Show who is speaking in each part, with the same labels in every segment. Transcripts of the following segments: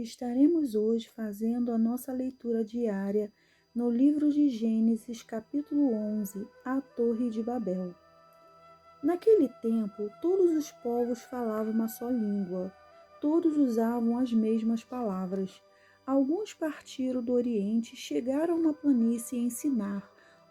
Speaker 1: Estaremos hoje fazendo a nossa leitura diária no livro de Gênesis, capítulo 11, a Torre de Babel. Naquele tempo, todos os povos falavam uma só língua, todos usavam as mesmas palavras. Alguns partiram do Oriente e chegaram a uma planície em Sinar,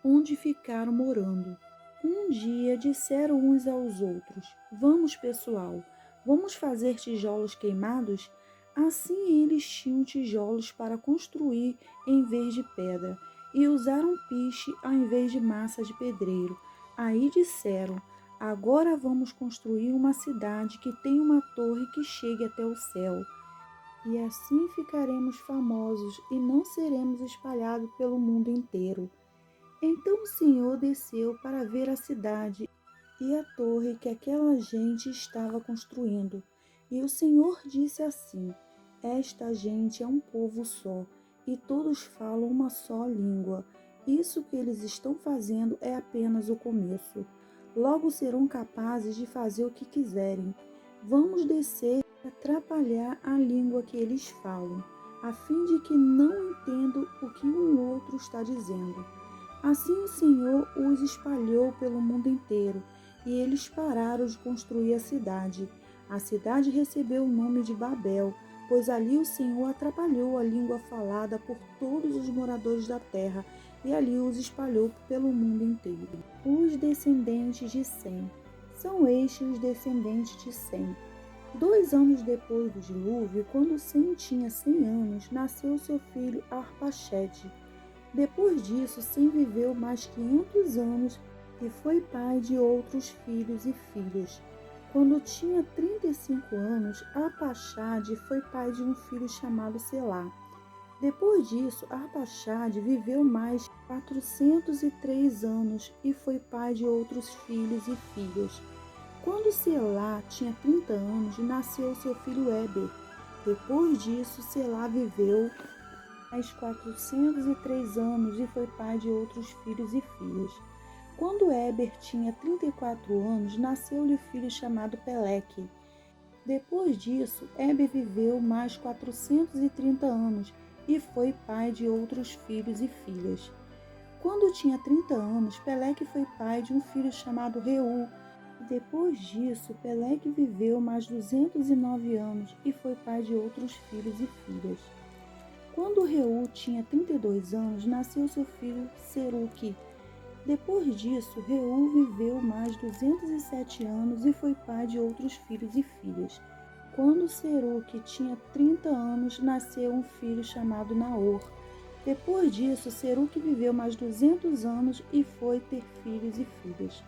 Speaker 1: onde ficaram morando. Um dia disseram uns aos outros: Vamos, pessoal, vamos fazer tijolos queimados? Assim eles tinham tijolos para construir em vez de pedra, e usaram piche ao invés de massa de pedreiro. Aí disseram: Agora vamos construir uma cidade que tenha uma torre que chegue até o céu. E assim ficaremos famosos e não seremos espalhados pelo mundo inteiro. Então o Senhor desceu para ver a cidade e a torre que aquela gente estava construindo. E o Senhor disse assim: Esta gente é um povo só, e todos falam uma só língua. Isso que eles estão fazendo é apenas o começo. Logo serão capazes de fazer o que quiserem. Vamos descer e atrapalhar a língua que eles falam, a fim de que não entendam o que um outro está dizendo. Assim o Senhor os espalhou pelo mundo inteiro, e eles pararam de construir a cidade. A cidade recebeu o nome de Babel, pois ali o Senhor atrapalhou a língua falada por todos os moradores da terra, e ali os espalhou pelo mundo inteiro. Os descendentes de Sem. São estes os descendentes de Sem. 2 anos depois do dilúvio, quando Sem tinha 100 anos, nasceu seu filho Arpaxade. Depois disso, Sem viveu mais 500 anos e foi pai de outros filhos e filhas. Quando tinha 35 anos, Arpaxade foi pai de um filho chamado Selá. Depois disso, Arpaxade viveu mais 403 anos e foi pai de outros filhos e filhas. Quando Selá tinha 30 anos, nasceu seu filho Éber. Depois disso, Selá viveu mais 403 anos e foi pai de outros filhos e filhas. Quando Éber tinha 34 anos, nasceu-lhe um filho chamado Peleque. Depois disso, Éber viveu mais 430 anos e foi pai de outros filhos e filhas. Quando tinha 30 anos, Peleque foi pai de um filho chamado Reu. Depois disso, Peleque viveu mais 209 anos e foi pai de outros filhos e filhas. Quando Reu tinha 32 anos, nasceu seu filho Seruque. Depois disso, Reu viveu mais 207 anos e foi pai de outros filhos e filhas. Quando Seruque tinha 30 anos, nasceu um filho chamado Naor. Depois disso, Seruque viveu mais 200 anos e foi ter filhos e filhas.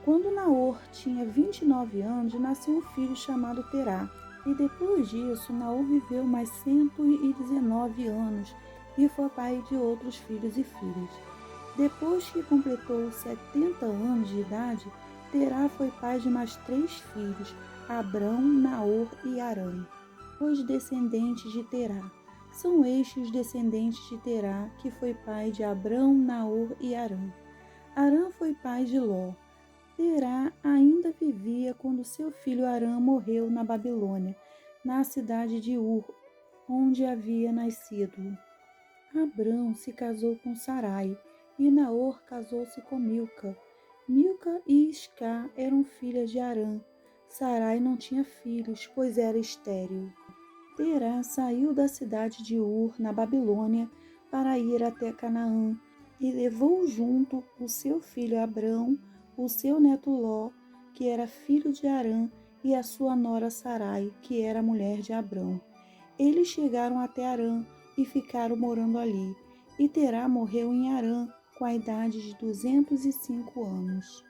Speaker 1: Quando Naor tinha 29 anos, nasceu um filho chamado Terá. E depois disso, Naor viveu mais 119 anos e foi pai de outros filhos e filhas. Depois que completou 70 anos de idade, Terá foi pai de mais 3 filhos, Abrão, Naor e Arã. Os descendentes de Terá. São estes os descendentes de Terá, que foi pai de Abrão, Naor e Arã. Arã foi pai de Ló. Terá ainda vivia quando seu filho Arã morreu na Babilônia, na cidade de Ur, onde havia nascido. Abrão se casou com Sarai, e Naor casou-se com Milca. Milca e Iscá eram filhas de Arã. Sarai não tinha filhos, pois era estéril. Terá saiu da cidade de Ur, na Babilônia, para ir até Canaã, e levou junto o seu filho Abrão, o seu neto Ló, que era filho de Arã, e a sua nora Sarai, que era mulher de Abrão. Eles chegaram até Arã e ficaram morando ali. E Terá morreu em Arã, com a idade de 205 anos.